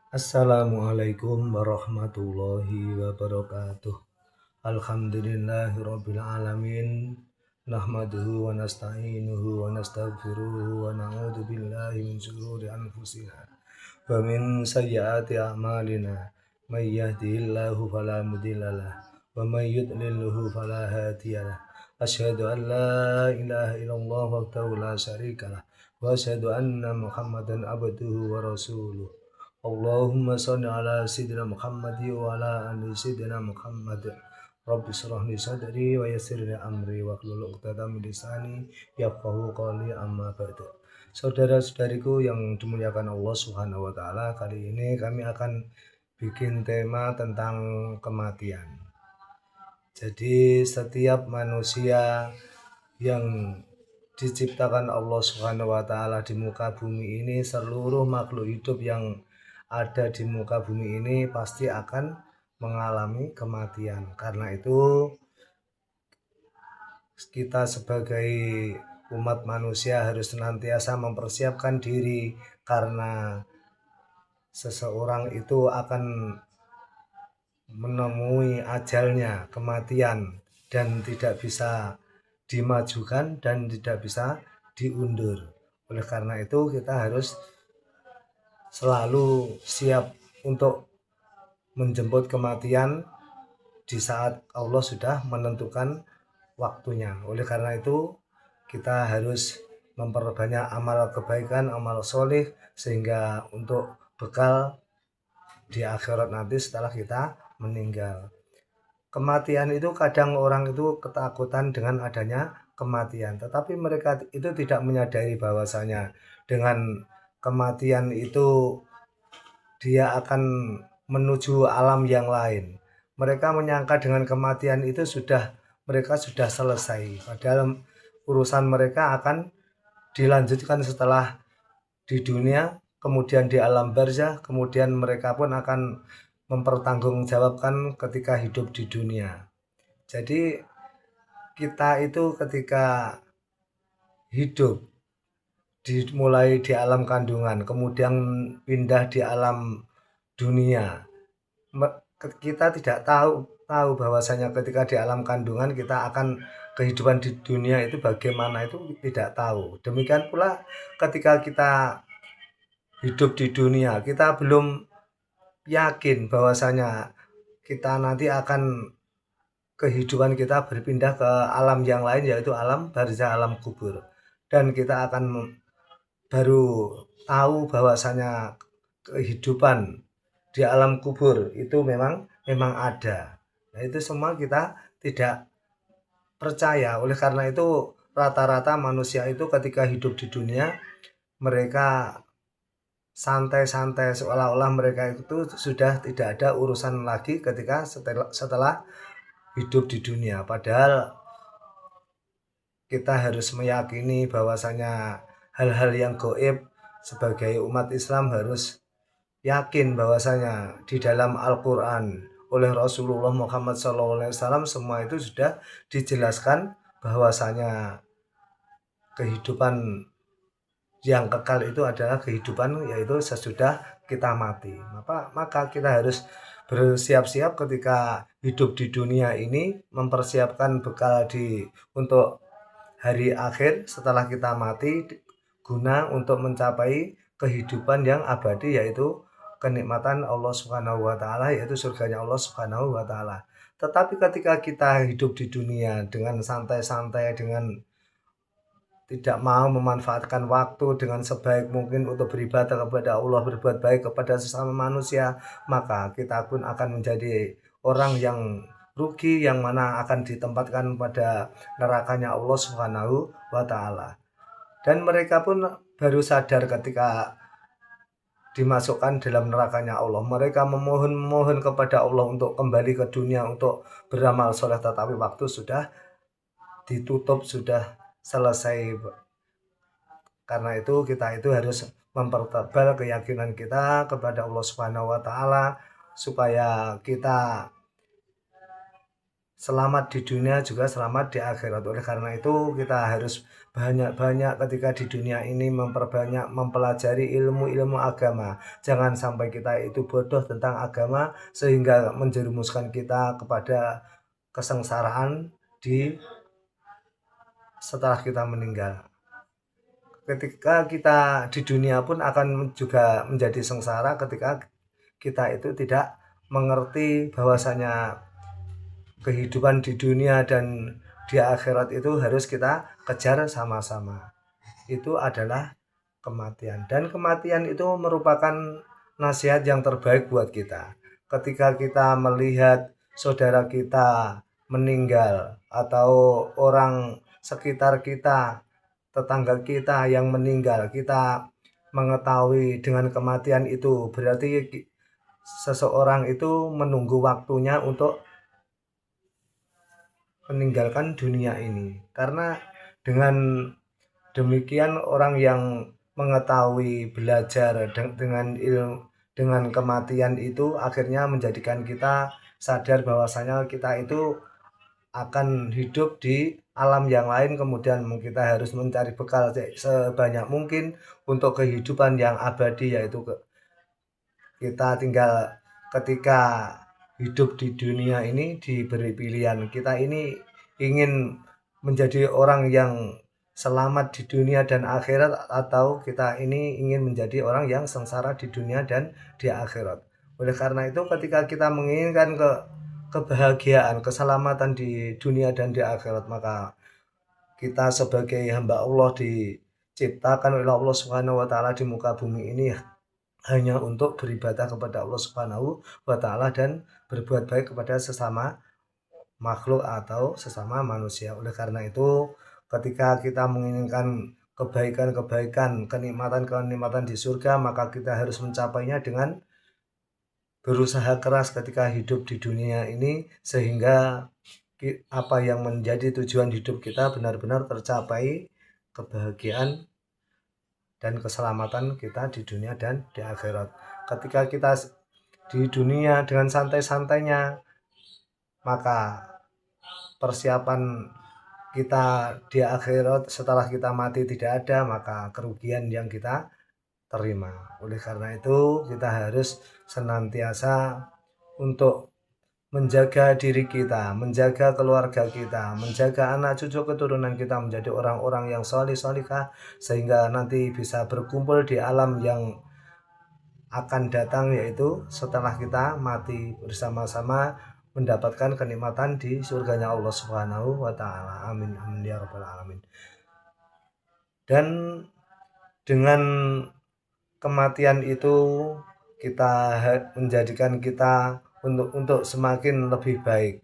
Assalamualaikum warahmatullahi wabarakatuh. Alhamdulillahirabbil alamin. Nahmaduhu wa nasta'inuhu wa nastaghfiruhu wa na'udzu billahi min shururi anfusina wa min sayyiati a'malina. May yahdihillahu fala mudhillalah wa may yudlilhu fala hadiyalah. Asyhadu an la ilaha illallah wahdahu la syarikalah wa asyhadu anna Muhammadan abduhu wa rasuluh. Allahumma shalli ala sayyidina Muhammad wa ala ali sayyidina Muhammad. Rabbi shrah li sadri wa yassir li amri wa hlul 'uqdatam min lisani yafqahu qawli amma ba'du. Saudara-saudariku yang dimuliakan Allah Subhanahu wa taala, kali ini kami akan bikin tema tentang kematian. Jadi setiap manusia yang diciptakan Allah Subhanahu wa taala di muka bumi ini, seluruh makhluk hidup yang ada di muka bumi ini pasti akan mengalami kematian. Karena itu kita sebagai umat manusia harus senantiasa mempersiapkan diri, karena seseorang itu akan menemui ajalnya, kematian, dan tidak bisa dimajukan dan tidak bisa diundur. Oleh karena itu kita harus selalu siap untuk menjemput kematian di saat Allah sudah menentukan waktunya. Oleh karena itu kita harus memperbanyak amal kebaikan, amal soleh, sehingga untuk bekal di akhirat nanti setelah kita meninggal. Kematian itu kadang orang itu ketakutan dengan adanya kematian, tetapi mereka itu tidak menyadari bahwasanya dengan kematian itu dia akan menuju alam yang lain. Mereka menyangka dengan kematian itu mereka sudah selesai, padahal urusan mereka akan dilanjutkan setelah di dunia, kemudian di alam barzah, kemudian mereka pun akan mempertanggungjawabkan ketika hidup di dunia. Jadi kita itu ketika hidup dimulai di alam kandungan, kemudian pindah di alam dunia, kita tidak tahu bahwasanya ketika di alam kandungan kita akan kehidupan di dunia itu bagaimana, itu tidak tahu. Demikian pula ketika kita hidup di dunia, kita belum yakin bahwasanya kita nanti akan kehidupan kita berpindah ke alam yang lain, yaitu alam barzah, alam kubur, dan kita akan baru tahu bahwasanya kehidupan di alam kubur itu memang ada. Nah, itu semua kita tidak percaya. Oleh karena itu rata-rata manusia itu ketika hidup di dunia mereka santai-santai, seolah-olah mereka itu sudah tidak ada urusan lagi ketika setelah hidup di dunia. Padahal kita harus meyakini bahwasanya hal-hal yang gaib, sebagai umat Islam harus yakin bahwasanya di dalam Al-Qur'an oleh Rasulullah Muhammad SAW semua itu sudah dijelaskan bahwasanya kehidupan yang kekal itu adalah kehidupan yaitu sesudah kita mati. Maka kita harus bersiap-siap ketika hidup di dunia ini, mempersiapkan bekal untuk hari akhir setelah kita mati, guna untuk mencapai kehidupan yang abadi, yaitu kenikmatan Allah Subhanahu wa taala, yaitu surganya Allah Subhanahu wa taala. Tetapi ketika kita hidup di dunia dengan santai-santai, dengan tidak mau memanfaatkan waktu dengan sebaik mungkin untuk beribadah kepada Allah, berbuat baik kepada sesama manusia, maka kita pun akan menjadi orang yang rugi, yang mana akan ditempatkan pada nerakanya Allah Subhanahu wa taala. Dan mereka pun baru sadar ketika dimasukkan dalam nerakanya Allah. Mereka memohon kepada Allah untuk kembali ke dunia untuk beramal soleh, tetapi waktu sudah ditutup, sudah selesai. Karena itu kita itu harus mempertebal keyakinan kita kepada Allah Subhanahu wa taala, supaya kita selamat di dunia juga selamat di akhirat. Oleh karena itu kita harus banyak-banyak ketika di dunia ini memperbanyak mempelajari ilmu-ilmu agama. Jangan sampai kita itu bodoh tentang agama sehingga menjerumuskan kita kepada kesengsaraan di setelah kita meninggal. Ketika kita di dunia pun akan juga menjadi sengsara ketika kita itu tidak mengerti bahwasanya kehidupan di dunia dan di akhirat itu harus kita kejar sama-sama. Itu adalah kematian, dan kematian itu merupakan nasihat yang terbaik buat kita. Ketika kita melihat saudara kita meninggal atau orang sekitar kita, tetangga kita yang meninggal, kita mengetahui dengan kematian itu berarti seseorang itu menunggu waktunya untuk meninggalkan dunia ini. Karena dengan demikian orang yang mengetahui belajar dengan ilmu dengan kematian itu akhirnya menjadikan kita sadar bahwasanya kita itu akan hidup di alam yang lain, kemudian kita harus mencari bekal sebanyak mungkin untuk kehidupan yang abadi, yaitu kita tinggal ketika hidup di dunia ini diberi pilihan. Kita ini ingin menjadi orang yang selamat di dunia dan akhirat, atau kita ini ingin menjadi orang yang sengsara di dunia dan di akhirat. Oleh karena itu ketika kita menginginkan kebahagiaan, keselamatan di dunia dan di akhirat, maka kita sebagai hamba Allah diciptakan oleh Allah Subhanahu wa taala di muka bumi ini hanya untuk beribadah kepada Allah Subhanahu wa taala dan berbuat baik kepada sesama makhluk atau sesama manusia. Oleh karena itu, ketika kita menginginkan kebaikan-kebaikan, kenikmatan-kenikmatan di surga, maka kita harus mencapainya dengan berusaha keras ketika hidup di dunia ini, sehingga apa yang menjadi tujuan hidup kita benar-benar tercapai, kebahagiaan dan keselamatan kita di dunia dan di akhirat. Ketika kita di dunia dengan santai-santainya, maka persiapan kita di akhirat setelah kita mati tidak ada, maka kerugian yang kita terima. Oleh karena itu kita harus senantiasa untuk menjaga diri kita, menjaga keluarga kita, menjaga anak cucu keturunan kita menjadi orang-orang yang solih-solihah, sehingga nanti bisa berkumpul di alam yang akan datang, yaitu setelah kita mati bersama-sama mendapatkan kenikmatan di surganya Allah Subhanahu wa taala. Amin amin ya rabbal alamin. Dan dengan kematian itu kita menjadikan kita untuk semakin lebih baik.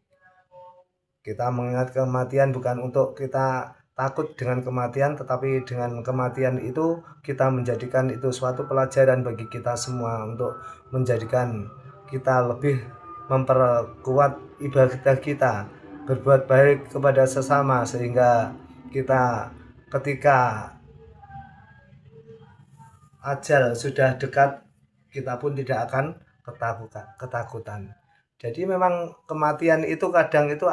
Kita mengingat kematian bukan untuk kita takut dengan kematian, tetapi dengan kematian itu kita menjadikan itu suatu pelajaran bagi kita semua untuk menjadikan kita lebih memperkuat ibadah kita, berbuat baik kepada sesama, sehingga kita ketika ajal sudah dekat kita pun tidak akan ketakutan. Jadi memang kematian itu kadang itu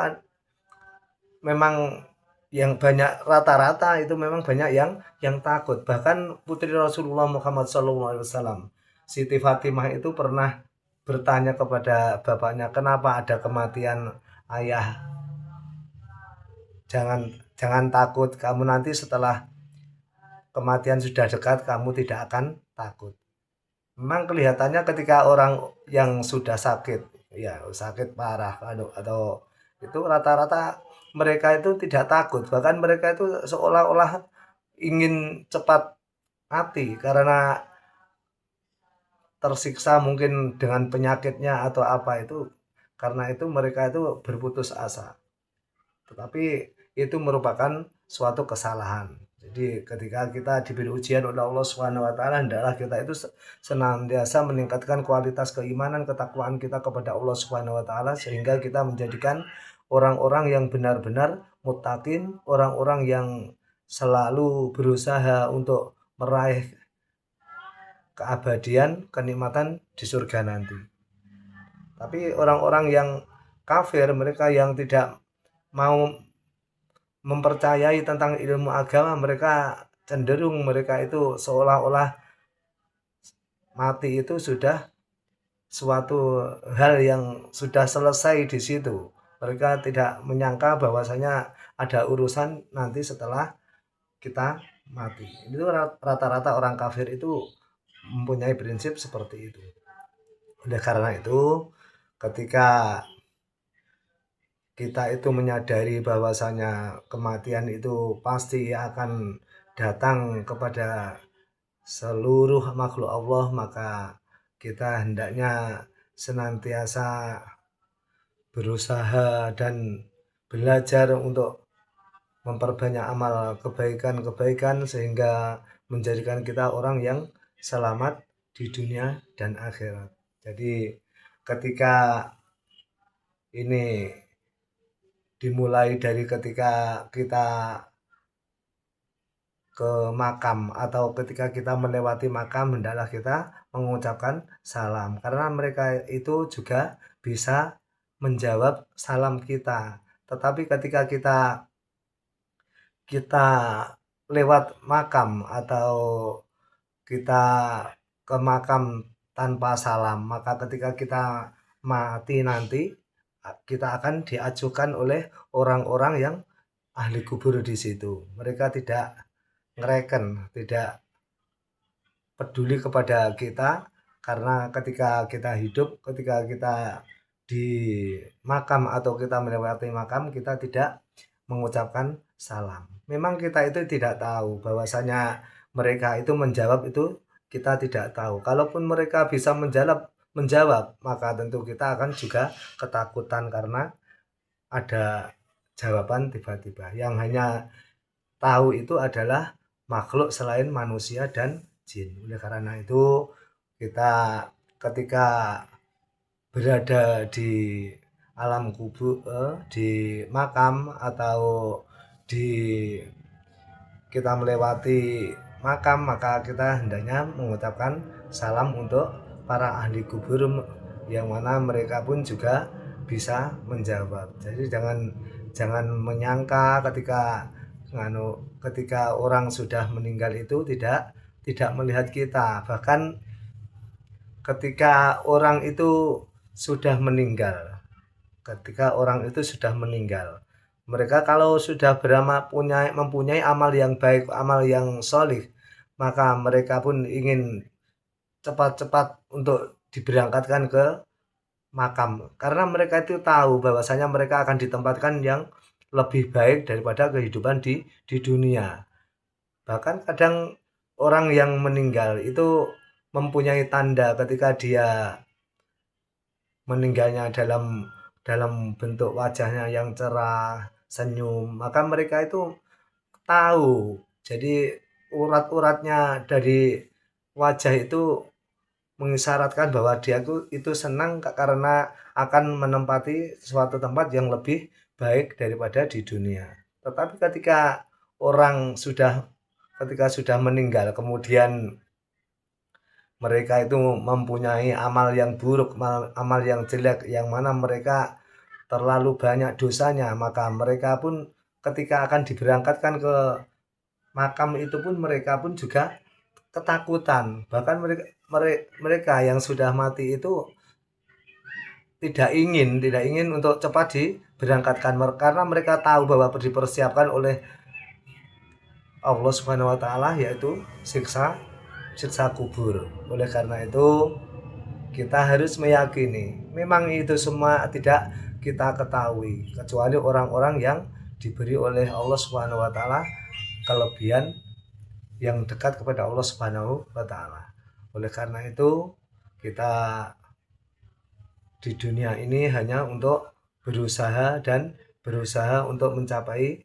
memang yang banyak, rata-rata itu memang banyak yang takut. Bahkan putri Rasulullah Muhammad SAW, Siti Fatimah itu pernah bertanya kepada bapaknya, kenapa ada kematian ayah? Jangan takut, kamu nanti setelah kematian sudah dekat kamu tidak akan takut. Memang kelihatannya ketika orang yang sudah sakit, ya sakit parah atau itu rata-rata mereka itu tidak takut, bahkan mereka itu seolah-olah ingin cepat mati karena tersiksa mungkin dengan penyakitnya atau apa itu, karena itu mereka itu berputus asa. Tetapi itu merupakan suatu kesalahan. Jadi ketika kita diberi ujian oleh Allah Subhanahu wa taala, hendaklah kita itu senantiasa meningkatkan kualitas keimanan, ketakwaan kita kepada Allah Subhanahu wa taala, sehingga kita menjadikan orang-orang yang benar-benar muttaqin, orang-orang yang selalu berusaha untuk meraih keabadian, kenikmatan di surga nanti. Tapi orang-orang yang kafir, mereka yang tidak mau mempercayai tentang ilmu agama, mereka cenderung mereka itu seolah-olah mati itu sudah suatu hal yang sudah selesai di situ. Mereka tidak menyangka bahwasanya ada urusan nanti setelah kita mati. Itu rata-rata orang kafir itu mempunyai prinsip seperti itu. Oleh karena itu, ketika kita itu menyadari bahwasanya kematian itu pasti akan datang kepada seluruh makhluk Allah, maka kita hendaknya senantiasa berusaha dan belajar untuk memperbanyak amal kebaikan-kebaikan sehingga menjadikan kita orang yang selamat di dunia dan akhirat. Jadi ketika ini dimulai dari ketika kita ke makam atau ketika kita melewati makam, hendaklah kita mengucapkan salam karena mereka itu juga bisa menjawab salam kita. Tetapi ketika kita kita lewat makam atau kita ke makam tanpa salam, maka ketika kita mati nanti kita akan diajukan oleh orang-orang yang ahli kubur di situ. Mereka tidak ngereken, tidak peduli kepada kita karena ketika kita hidup, ketika kita di makam atau kita melewati makam, kita tidak mengucapkan salam. Memang kita itu tidak tahu bahwasanya mereka itu menjawab itu kita tidak tahu. Kalaupun mereka bisa menjawab, maka tentu kita akan juga ketakutan karena ada jawaban tiba-tiba. Yang hanya tahu itu adalah makhluk selain manusia dan jin. Oleh karena itu kita ketika berada di alam kubur, di makam atau di kita melewati makam, maka kita hendaknya mengucapkan salam untuk para ahli kubur yang mana mereka pun juga bisa menjawab. Jadi jangan menyangka ketika orang sudah meninggal itu tidak melihat kita. Bahkan ketika orang itu sudah meninggal, mereka kalau sudah mempunyai amal yang baik, amal yang solih, maka mereka pun ingin cepat-cepat untuk diberangkatkan ke makam karena mereka itu tahu bahwasanya mereka akan ditempatkan yang lebih baik daripada kehidupan di dunia. Bahkan kadang orang yang meninggal itu mempunyai tanda ketika dia meninggalnya dalam bentuk wajahnya yang cerah, senyum, maka mereka itu tahu. Jadi urat-uratnya dari wajah itu mengisyaratkan bahwa dia itu senang karena akan menempati suatu tempat yang lebih baik daripada di dunia. Tetapi ketika sudah meninggal, kemudian mereka itu mempunyai amal yang buruk, amal yang jelek, yang mana mereka terlalu banyak dosanya, maka mereka pun ketika akan diberangkatkan ke makam itu pun mereka pun juga ketakutan. Bahkan mereka yang sudah mati itu tidak ingin untuk cepat diberangkatkan karena mereka tahu bahwa dipersiapkan oleh Allah Subhanahu wa taala yaitu siksa kubur. Oleh karena itu kita harus meyakini memang itu semua tidak kita ketahui kecuali orang-orang yang diberi oleh Allah Subhanahu wa taala kelebihan yang dekat kepada Allah Subhanahu wa taala. Oleh karena itu kita di dunia ini hanya untuk berusaha untuk mencapai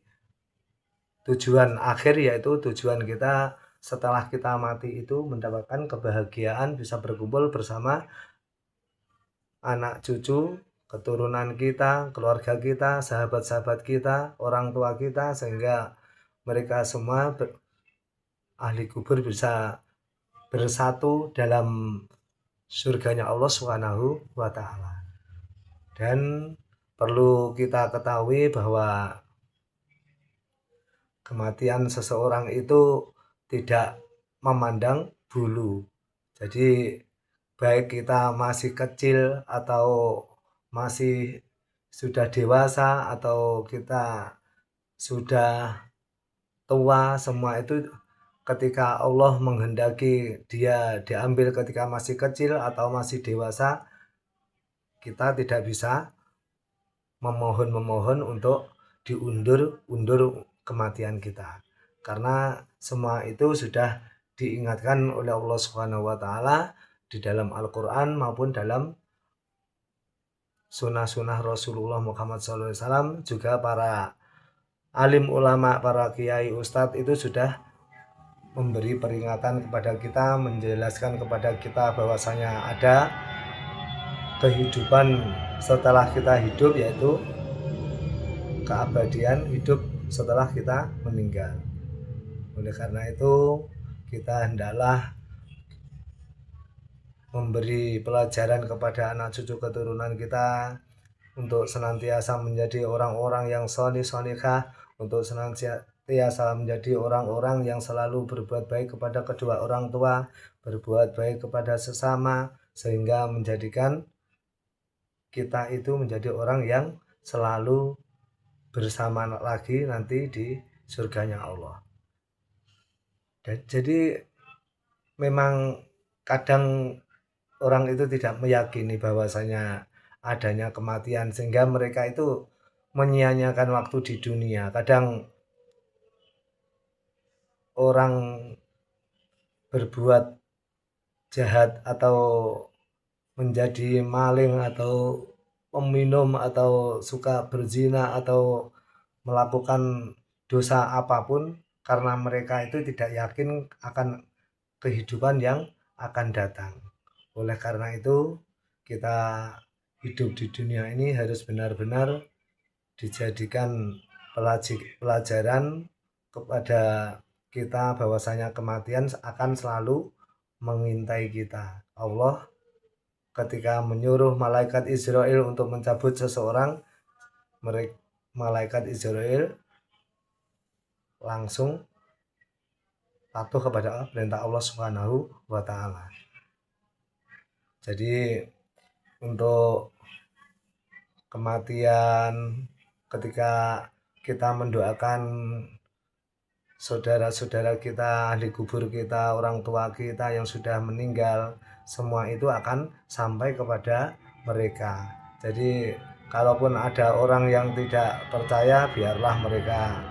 tujuan akhir, yaitu tujuan kita setelah kita mati itu mendapatkan kebahagiaan, bisa berkumpul bersama anak cucu, keturunan kita, keluarga kita, sahabat-sahabat kita, orang tua kita, sehingga mereka semua ahli kubur bisa bersatu dalam surganya Allah Subhanahu wa taala. Dan perlu kita ketahui bahwa kematian seseorang itu tidak memandang bulu. Jadi baik kita masih kecil atau masih sudah dewasa atau kita sudah tua, semua itu ketika Allah menghendaki dia diambil ketika masih kecil atau masih dewasa, kita tidak bisa memohon untuk diundur kematian kita. Karena semua itu sudah diingatkan oleh Allah Subhanahu wa taala di dalam Al-Qur'an maupun dalam sunnah-sunnah Rasulullah Muhammad SAW, juga para alim ulama, para kiai ustadz itu sudah memberi peringatan kepada kita, menjelaskan kepada kita bahwasanya ada kehidupan setelah kita hidup, yaitu keabadian hidup setelah kita meninggal. Oleh karena itu kita hendaklah memberi pelajaran kepada anak cucu keturunan kita untuk senantiasa menjadi orang-orang yang sholih-sholihah, untuk senantiasa menjadi orang-orang yang selalu berbuat baik kepada kedua orang tua, berbuat baik kepada sesama, sehingga menjadikan kita itu menjadi orang yang selalu bersama lagi nanti di surganya Allah. Dan jadi memang kadang orang itu tidak meyakini bahwasanya adanya kematian, sehingga mereka itu menyia-nyiakan waktu di dunia. Kadang orang berbuat jahat atau menjadi maling atau peminum atau suka berzina atau melakukan dosa apapun, karena mereka itu tidak yakin akan kehidupan yang akan datang. Oleh karena itu kita hidup di dunia ini harus benar-benar dijadikan pelajaran kepada kita bahwasanya kematian akan selalu mengintai kita. Allah ketika menyuruh malaikat Israel untuk mencabut seseorang, malaikat Israel langsung patuh kepada perintah Allah Subhanahu wa taala. Jadi untuk kematian, ketika kita mendoakan saudara-saudara kita, ahli kubur kita, orang tua kita yang sudah meninggal, semua itu akan sampai kepada mereka. Jadi kalaupun ada orang yang tidak percaya, biarlah mereka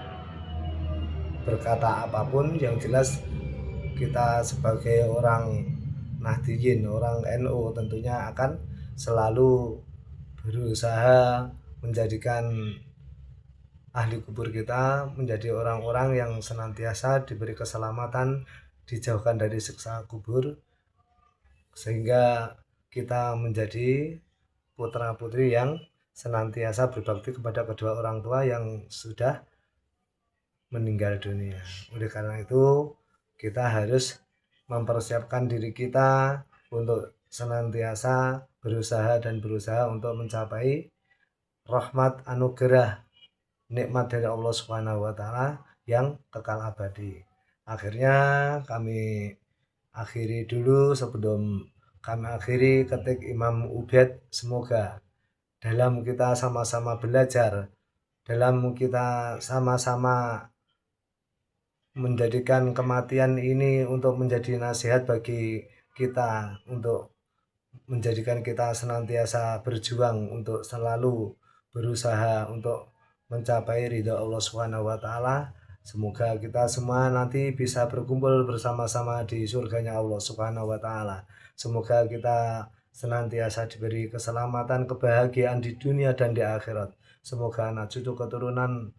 berkata apapun, yang jelas kita sebagai orang Nahdiyin, orang NU tentunya akan selalu berusaha menjadikan ahli kubur kita menjadi orang-orang yang senantiasa diberi keselamatan, dijauhkan dari siksa kubur, sehingga kita menjadi putra-putri yang senantiasa berbakti kepada kedua orang tua yang sudah meninggal dunia. Oleh karena itu kita harus mempersiapkan diri kita untuk senantiasa berusaha untuk mencapai rahmat, anugerah, nikmat dari Allah Subhanahu wa taala yang kekal abadi. Akhirnya kami akhiri dulu. Sebelum kami akhiri, ketik Imam Ubaid, semoga dalam kita sama-sama belajar, dalam kita sama-sama menjadikan kematian ini untuk menjadi nasihat bagi kita, untuk menjadikan kita senantiasa berjuang untuk selalu berusaha untuk mencapai ridha Allah Subhanahu wa taala. Semoga kita semua nanti bisa berkumpul bersama-sama di surganya Allah Subhanahu wa taala. Semoga kita senantiasa diberi keselamatan, kebahagiaan di dunia dan di akhirat. Semoga anak cucu keturunan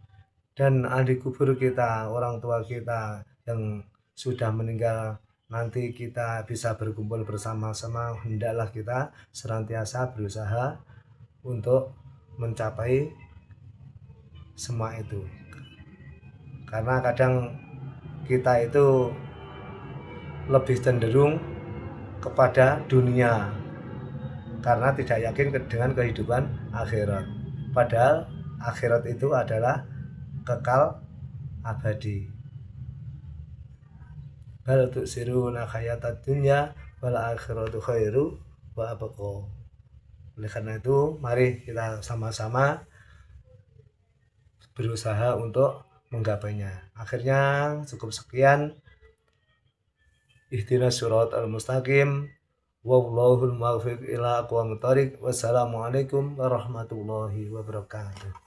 dan ahli kubur kita, orang tua kita yang sudah meninggal, nanti kita bisa berkumpul bersama-sama. Hendaklah kita senantiasa berusaha untuk mencapai semua itu, karena kadang kita itu lebih cenderung kepada dunia karena tidak yakin dengan kehidupan akhirat. Padahal akhirat itu adalah kekal abadi. Bal tu'siruna hayatad dunya wal akhiratu khairu wa abqa. Oleh karena itu, mari kita sama-sama berusaha untuk menggapainya. Akhirnya cukup sekian. Ihdinas siratal mustaqim. Wallahul muwaffiq ila aqwamit thoriq. Wassalamualaikum warahmatullahi wabarakatuh.